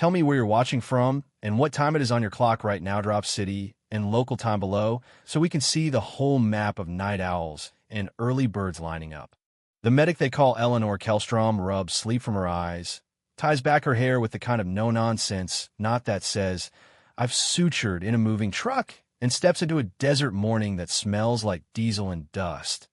Tell me where you're watching from and what time it is on your clock right now, drop city and local time below, so we can see the whole map of night owls and early birds lining up. The medic they call Eleanor Kellstrom rubs sleep from her eyes, ties back her hair with the kind of no-nonsense knot that says, "I've sutured in a moving truck," and steps into a desert morning that smells like diesel and dust.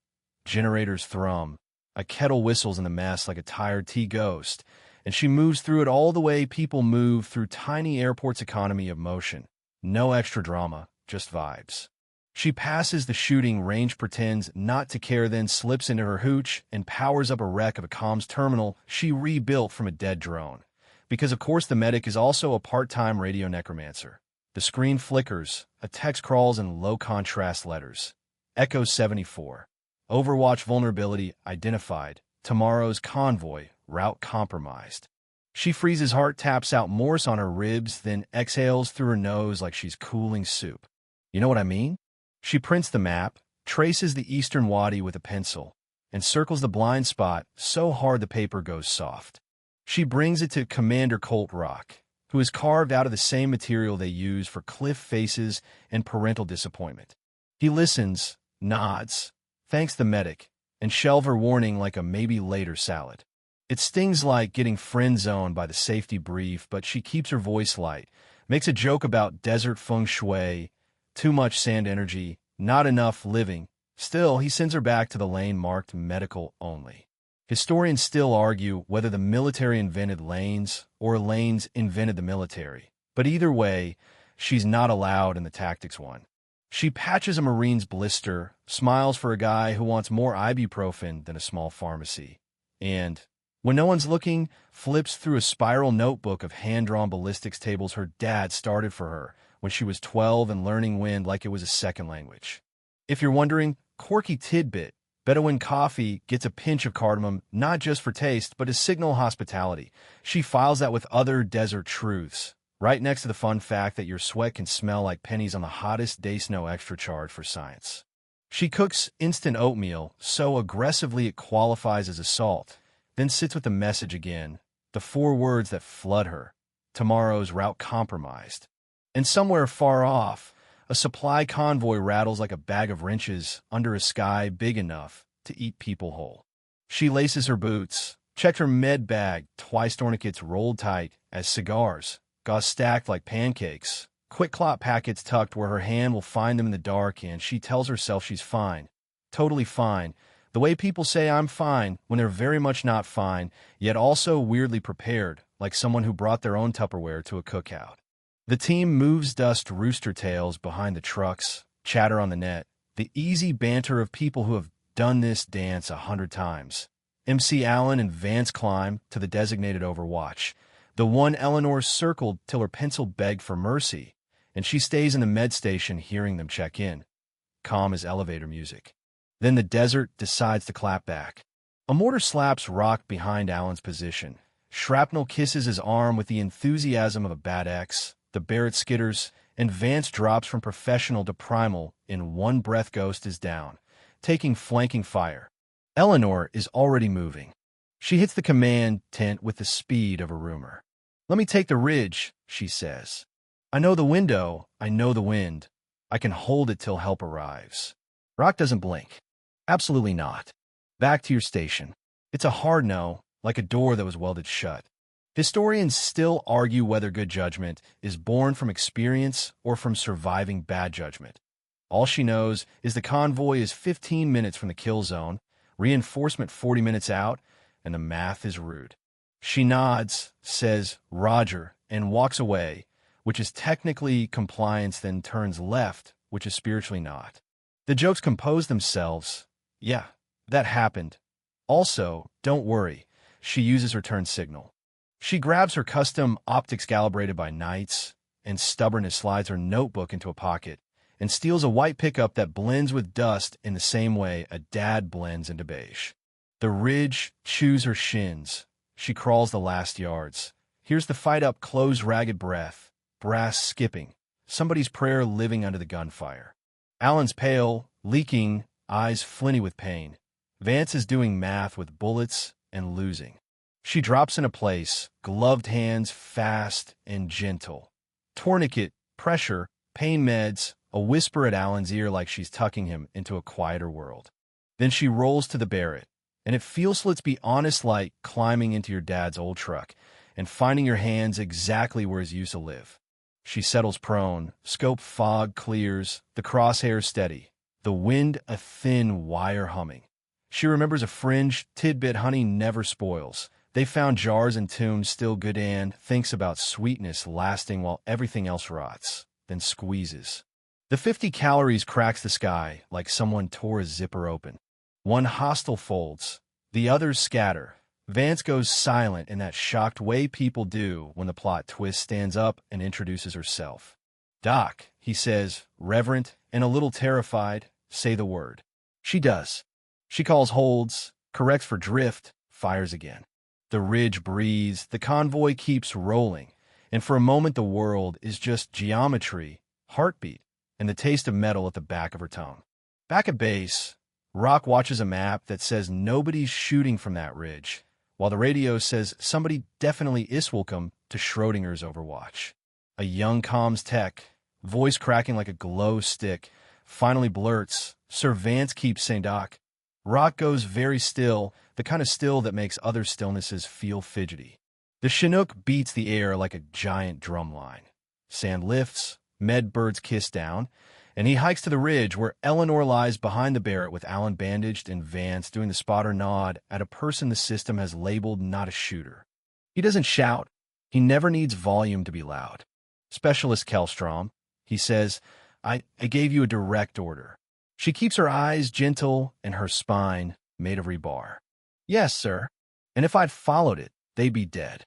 Generators thrum. A kettle whistles in the mess like a tired tea ghost, and she moves through it all the way people move through tiny airport's economy of motion. No extra drama, just vibes. She passes the shooting range, pretends not to care, then slips into her hooch and powers up a wreck of a comms terminal she rebuilt from a dead drone. Because of course the medic is also a part-time radio necromancer. The screen flickers, a text crawls in low-contrast letters. Echo 74. Overwatch vulnerability identified. Tomorrow's convoy, route compromised. She freezes heart, taps out Morse on her ribs, then exhales through her nose like she's cooling soup. You know what I mean? She prints the map, traces the eastern wadi with a pencil, and circles the blind spot so hard the paper goes soft. She brings it to Commander Colt Rock, who is carved out of the same material they use for cliff faces and parental disappointment. He listens, nods, thanks the medic, and shelves her warning like a maybe-later salad. It stings like getting friend-zoned by the safety brief, but she keeps her voice light, makes a joke about desert feng shui, too much sand energy, not enough living. Still, he sends her back to the lane marked medical only. Historians still argue whether the military invented lanes or lanes invented the military, but either way, she's not allowed in the tactics one. She patches a Marine's blister, smiles for a guy who wants more ibuprofen than a small pharmacy, and, when no one's looking, flips through a spiral notebook of hand-drawn ballistics tables her dad started for her when she was 12 and learning wind like it was a second language. If you're wondering, quirky tidbit, Bedouin coffee gets a pinch of cardamom not just for taste, but as signal hospitality. She files that with other desert truths, right next to the fun fact that your sweat can smell like pennies on the hottest day snow, extra charge for science. She cooks instant oatmeal so aggressively it qualifies as assault, then sits with the message again, the 4 words that flood her: tomorrow's route compromised. And somewhere far off, a supply convoy rattles like a bag of wrenches under a sky big enough to eat people whole. She laces her boots, checks her med bag, twice tourniquets rolled tight as cigars, gauze stacked like pancakes, quick clot packets tucked where her hand will find them in the dark, and she tells herself she's fine, totally fine, the way people say I'm fine when they're very much not fine, yet also weirdly prepared, like someone who brought their own Tupperware to a cookout. The team moves dust rooster tails behind the trucks, chatter on the net, the easy banter of people who have done this dance 100 times. MC Allen and Vance climb to the designated overwatch, the one Eleanor circled till her pencil begged for mercy, and she stays in the med station hearing them check in. Calm as elevator music. Then the desert decides to clap back. A mortar slaps rock behind Allen's position. Shrapnel kisses his arm with the enthusiasm of a bad ex. The Barrett skitters, and Vance drops from professional to primal in one breath. Ghost is down, taking flanking fire. Eleanor is already moving. She hits the command tent with the speed of a rumor. "Let me take the ridge," she says. "I know the window, I know the wind. I can hold it till help arrives." Rock doesn't blink. Absolutely not. Back to your station. It's a hard no, like a door that was welded shut. Historians still argue whether good judgment is born from experience or from surviving bad judgment. All she knows is the convoy is 15 minutes from the kill zone, reinforcement 40 minutes out, and the math is rude. She nods, says "Roger," and walks away, which is technically compliance, then turns left, which is spiritually not. The jokes compose themselves. Yeah, that happened. Also, don't worry, she uses her turn signal. She grabs her custom optics calibrated by Knights, and stubbornness slides her notebook into a pocket, and steals a white pickup that blends with dust in the same way a dad blends into beige. The ridge chews her shins. She crawls the last yards. Here's the fight up close, ragged breath, brass skipping, somebody's prayer living under the gunfire. Allen's pale, leaking, eyes flinty with pain. Vance is doing math with bullets and losing. She drops into place, gloved hands fast and gentle. Tourniquet, pressure, pain meds, a whisper at Alan's ear like she's tucking him into a quieter world. Then she rolls to the Barrett, and it feels, let's be honest, like climbing into your dad's old truck and finding your hands exactly where his used to live. She settles prone, scope fog clears, the crosshairs steady, the wind a thin wire humming. She remembers a fringe tidbit honey never spoils. They found jars and tunes still good, and thinks about sweetness lasting while everything else rots, then squeezes. The 50 calories cracks the sky like someone tore a zipper open. One hostile folds, the others scatter. Vance goes silent in that shocked way people do when the plot twist stands up and introduces herself. "Doc," he says, reverent and a little terrified, "say the word." She does. She calls holds, corrects for drift, fires again. The ridge breathes, the convoy keeps rolling, and for a moment the world is just geometry, heartbeat, and the taste of metal at the back of her tongue. Back at base, Rock watches a map that says nobody's shooting from that ridge, while the radio says somebody definitely is welcome to Schrodinger's Overwatch. A young comms tech, voice cracking like a glow stick, finally blurts, "Sir Vance keeps saying Doc." Rock goes very still, the kind of still that makes other stillnesses feel fidgety. The Chinook beats the air like a giant drum line. Sand lifts, med birds kiss down, and he hikes to the ridge where Eleanor lies behind the Barrett with Alan bandaged and Vance doing the spotter nod at a person the system has labeled not a shooter. He doesn't shout. He never needs volume to be loud. "Specialist Kellstrom," he says, I gave you a direct order." She keeps her eyes gentle and her spine made of rebar. "Yes, sir. And if I'd followed it, they'd be dead."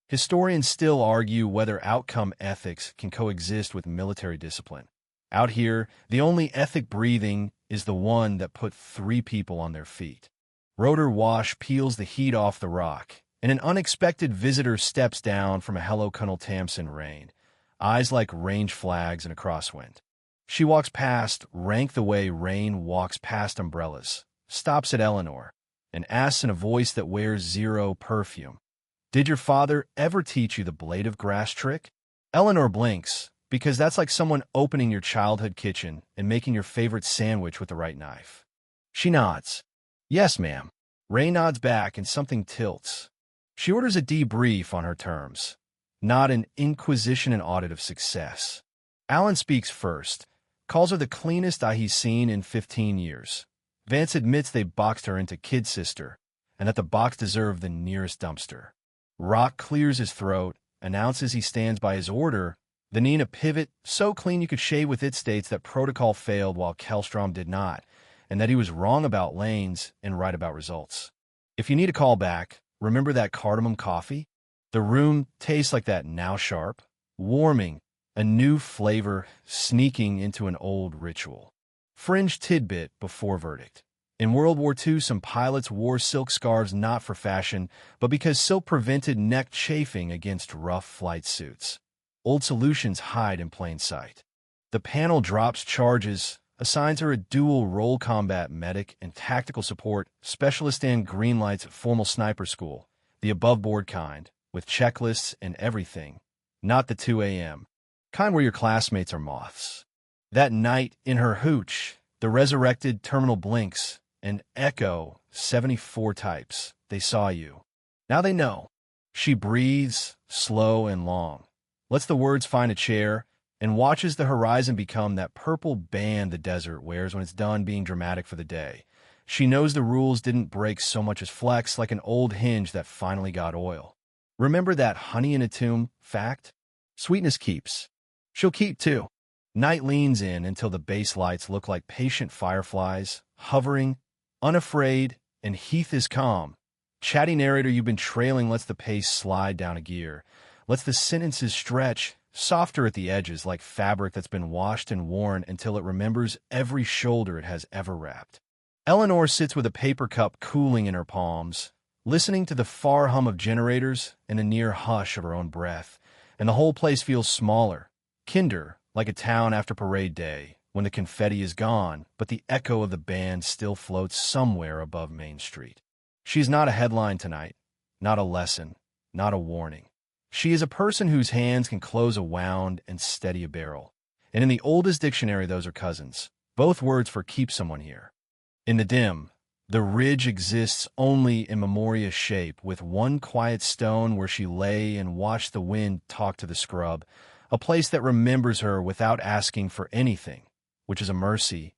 Historians still argue whether outcome ethics can coexist with military discipline. Out here, the only ethic breathing is the one that put 3 people on their feet. Rotor Wash peels the heat off the rock, and an unexpected visitor steps down from a Hello Colonel Tamsin rain, eyes like range flags in a crosswind. She walks past, rank the way rain walks past umbrellas, stops at Eleanor, and asks in a voice that wears zero perfume, "Did your father ever teach you the blade of grass trick?" Eleanor blinks, because that's like someone opening your childhood kitchen and making your favorite sandwich with the right knife. She nods. "Yes, ma'am." Ray nods back and something tilts. She orders a debrief on her terms, not an inquisition and audit of success. Alan speaks first, calls her the cleanest eye he's seen in 15 years. Vance admits they boxed her into kid sister, and that the box deserved the nearest dumpster. Rock clears his throat, announces he stands by his order. The Nina pivot, so clean you could shave with it, states that protocol failed while Kellstrom did not, and that he was wrong about lanes and right about results. "If you need a call back, remember that cardamom coffee?" The room tastes like that now sharp, warming, a new flavor sneaking into an old ritual. Fringe tidbit before verdict. In World War II, some pilots wore silk scarves not for fashion, but because silk prevented neck chafing against rough flight suits. Old solutions hide in plain sight. The panel drops charges, assigns her a dual role combat medic and tactical support specialist and green lights at formal sniper school, the above-board kind, with checklists and everything, not the 2 a.m. kind where your classmates are moths. That night in her hooch, the resurrected terminal blinks, and echo 74 types. They saw you. Now they know. She breathes, slow and long, lets the words find a chair, and watches the horizon become that purple band the desert wears when it's done being dramatic for the day. She knows the rules didn't break so much as flex, like an old hinge that finally got oil. Remember that honey in a tomb fact? Sweetness keeps. She'll keep too. Night leans in until the base lights look like patient fireflies, hovering, unafraid, and Heath is calm. Chatty narrator you've been trailing lets the pace slide down a gear, lets the sentences stretch, softer at the edges like fabric that's been washed and worn until it remembers every shoulder it has ever wrapped. Eleanor sits with a paper cup cooling in her palms, listening to the far hum of generators and the near hush of her own breath, and the whole place feels smaller, kinder, like a town after parade day, when the confetti is gone, but the echo of the band still floats somewhere above Main Street. She's not a headline tonight. not a lesson, not a warning. She is a person whose hands can close a wound and steady a barrel. And in the oldest dictionary, those are cousins, both words for keep someone here. In the dim, the ridge exists only in Memoria's shape, with one quiet stone where she lay and watched the wind talk to the scrub, a place that remembers her without asking for anything, which is a mercy.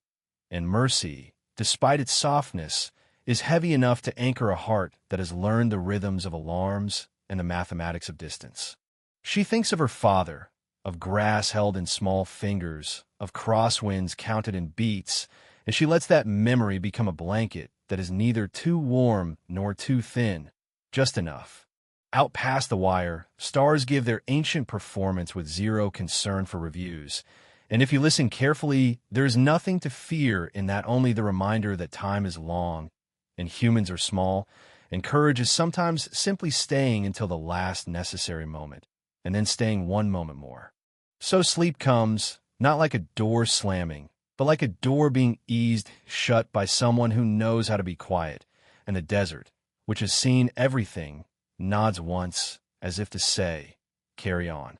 And mercy, despite its softness, is heavy enough to anchor a heart that has learned the rhythms of alarms and the mathematics of distance. She thinks of her father, of grass held in small fingers, of crosswinds counted in beats, and she lets that memory become a blanket that is neither too warm nor too thin, just enough. Out past the wire, stars give their ancient performance with zero concern for reviews. And if you listen carefully, there's nothing to fear in that, only the reminder that time is long, and humans are small, and courage is sometimes simply staying until the last necessary moment, and then staying one moment more. So sleep comes, not like a door slamming, but like a door being eased shut by someone who knows how to be quiet, and the desert, which has seen everything, nods once, as if to say, carry on.